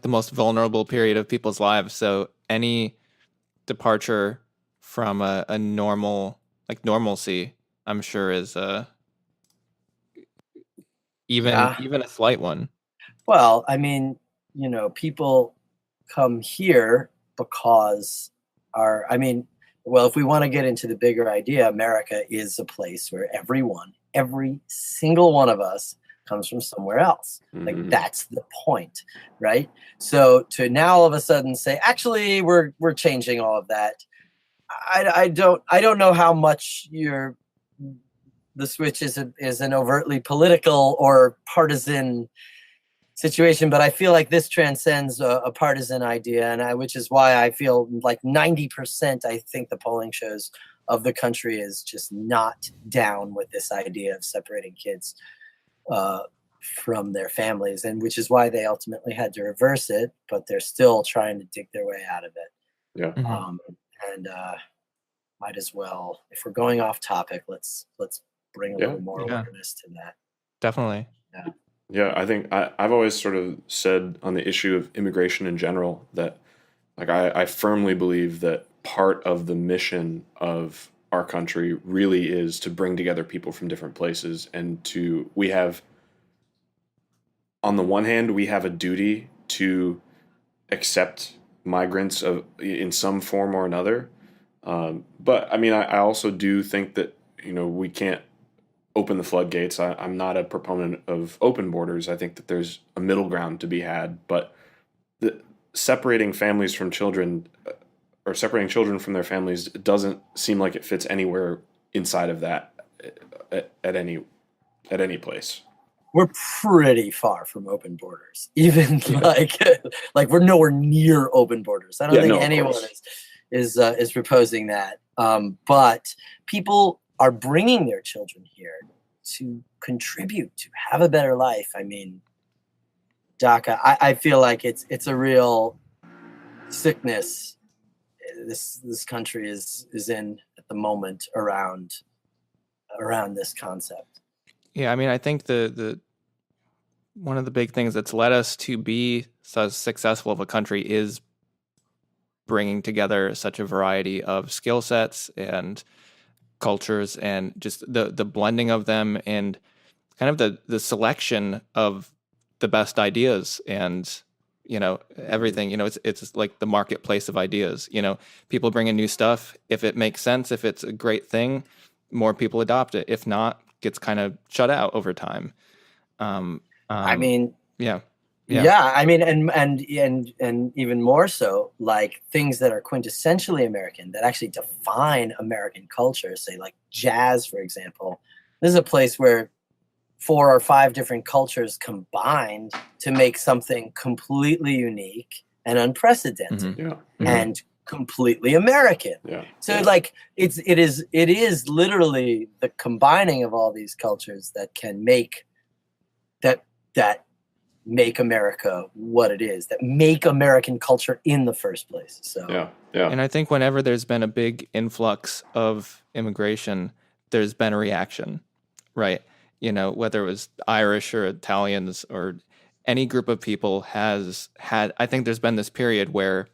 most vulnerable period of people's lives. So any departure from a normal, normalcy, I'm sure is even a slight one. Well, I mean, people come here because if we want to get into the bigger idea, America is a place where every single one of us comes from somewhere else. Mm-hmm. That's the point, right? So to now all of a sudden say, actually, we're changing all of that. I don't know how much the switch is an overtly political or partisan situation, but I feel like this transcends a partisan idea, and which is why I feel like 90%, I think the polling shows, of the country is just not down with this idea of separating kids from their families, and which is why they ultimately had to reverse it, but they're still trying to dig their way out of it. Yeah. And might as well, if we're going off topic, let's bring a little more awareness to that. Definitely. Yeah, I think I've always sort of said on the issue of immigration in general that, like, I firmly believe that part of the mission of our country really is to bring together people from different places, and we have, on the one hand, we have a duty to accept migrants in some form or another. But I mean, I also do think that, we can't open the floodgates. I'm not a proponent of open borders. I think that there's a middle ground to be had, but separating families from children, or separating children from their families, doesn't seem like it fits anywhere inside of that at any place. We're pretty far from open borders, even like we're nowhere near open borders. I don't think anyone is proposing that. But people are bringing their children here to contribute, to have a better life. I mean, Doc, I feel like it's a real sickness this country is in at the moment around this concept. Yeah, I mean, I think the one of the big things that's led us to be so successful of a country is bringing together such a variety of skill sets and cultures, and just the blending of them, and kind of the selection of the best ideas, and everything. It's like the marketplace of ideas. People bring in new stuff. If it makes sense, if it's a great thing, more people adopt it. If not, gets kind of shut out over time. I mean, yeah. I mean, and even more so, like things that are quintessentially American, that actually define American culture, say like jazz, for example. This is a place where 4 or 5 different cultures combined to make something completely unique and unprecedented, and completely American. So like it is literally the combining of all these cultures that can make that make America what it is, that make American culture in the first place. So And I think whenever there's been a big influx of immigration, there's been a reaction, right? Whether it was Irish or Italians or any group of people has had, I think there's been this period where,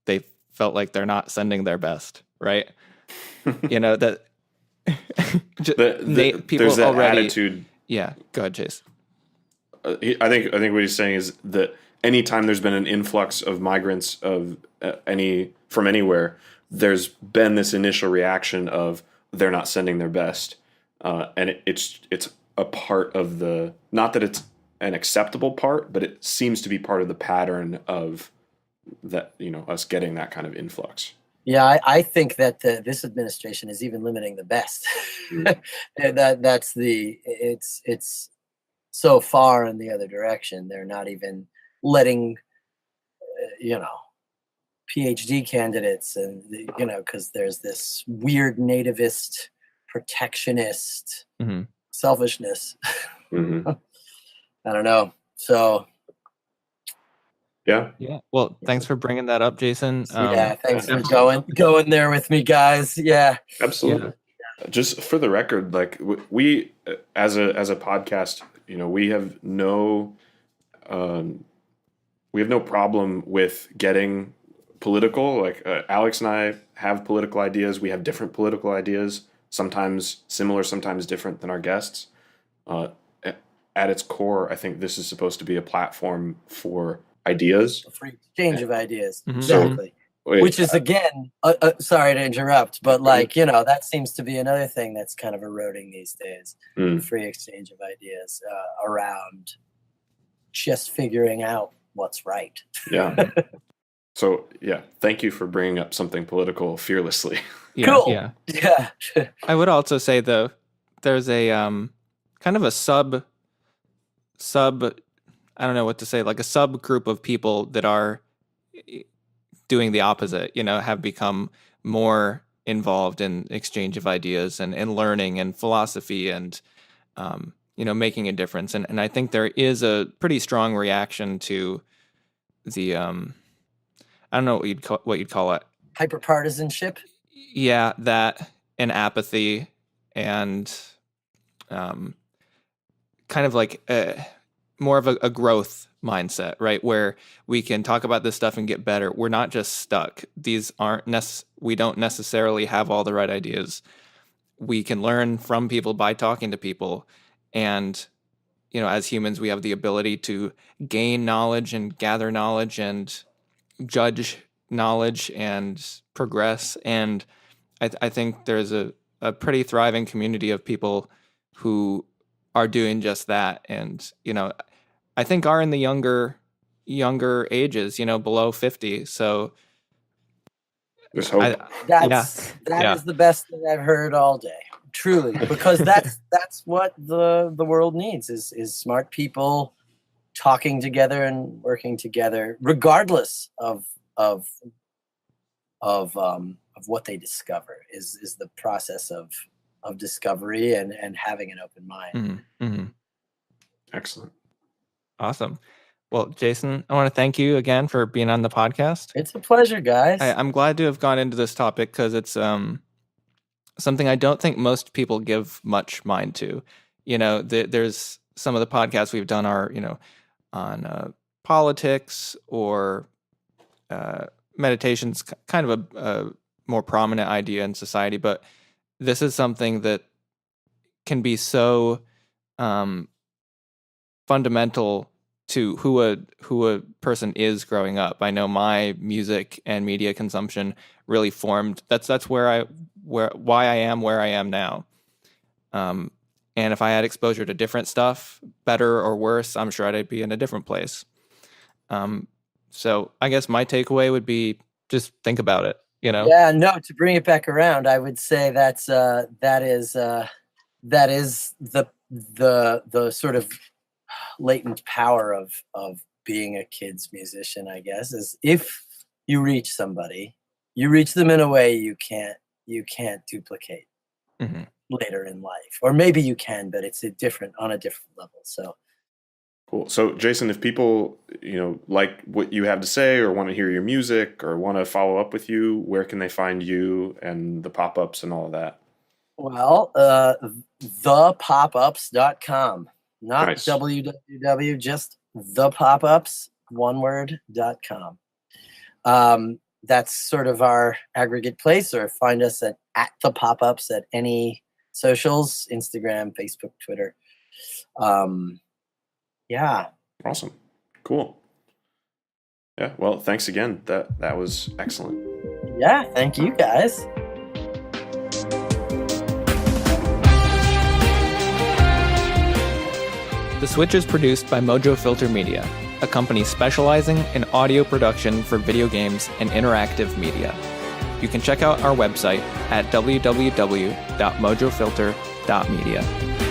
they felt like they're not sending their best, right? That people there's that already, attitude. Yeah, go ahead, Chase. I think what he's saying is that anytime there's been an influx of migrants from anywhere, there's been this initial reaction of they're not sending their best, and it's a part of the, not that it's an acceptable part, but it seems to be part of the pattern of that, us getting that kind of influx. Yeah, I think that this administration is even limiting the best. It's so far in the other direction. They're not even letting, PhD candidates, and because there's this weird nativist, protectionist selfishness. I don't know. So. Yeah. Well, thanks for bringing that up, Jason. Thanks for going there with me, guys. Yeah, absolutely. Yeah. Just for the record, like we as a podcast, we have no problem with getting political. Like Alex and I have political ideas. We have different political ideas, sometimes similar, sometimes different than our guests. At its core, I think this is supposed to be a platform for ideas, a free exchange of ideas. Exactly. Which is, again, sorry to interrupt, but that seems to be another thing that's kind of eroding these days. Free exchange of ideas around just figuring out what's right. Yeah. So thank you for bringing up something political fearlessly. Cool. Yeah. I would also say, though, there's a kind of a I don't know what to say, like a subgroup of people that are doing the opposite, have become more involved in exchange of ideas and learning and philosophy and, making a difference. And I think there is a pretty strong reaction to the, I don't know what you'd call it. Hyperpartisanship. Yeah, that and apathy and kind of like more of a growth mindset, right? Where we can talk about this stuff and get better. We're not just stuck. These aren't we don't necessarily have all the right ideas. We can learn from people by talking to people. And, as humans, we have the ability to gain knowledge and gather knowledge and judge knowledge and progress. And I think there's a pretty thriving community of people who are doing just that. And, I think are in the younger ages, below 50. So there's hope. That is the best thing I've heard all day, truly, because that's what the world needs is smart people talking together and working together, regardless of what they discover is the process of discovery and having an open mind. Mm-hmm. Mm-hmm. Excellent. Awesome. Well, Jason, I want to thank you again for being on the podcast. It's a pleasure, guys. I'm glad to have gone into this topic because it's something I don't think most people give much mind to. There's some of the podcasts we've done are, on politics or meditation's kind of a more prominent idea in society, but this is something that can be so fundamental to who a person is growing up. I know my music and media consumption really formed. That's why I am where I am now. And if I had exposure to different stuff, better or worse, I'm sure I'd be in a different place. So I guess my takeaway would be just think about it. Yeah, no. To bring it back around, I would say that is the sort of latent power of being a kid's musician, I guess, is if you reach somebody, you reach them in a way you can't duplicate later in life, or maybe you can, but it's on a different level. So cool. So Jason, if people like what you have to say or want to hear your music or want to follow up with you, where can they find you and the pop-ups and all of that? Well, thepopups.com. Not nice. www, just thepopups, oneword.com. That's sort of our aggregate place, or find us at the pop-ups at any socials, Instagram, Facebook, Twitter. Yeah. Awesome. Cool. Yeah. Well, thanks again. That was excellent. Yeah. Thank you, guys. The Switch is produced by Mojo Filter Media, a company specializing in audio production for video games and interactive media. You can check out our website at www.mojofilter.media.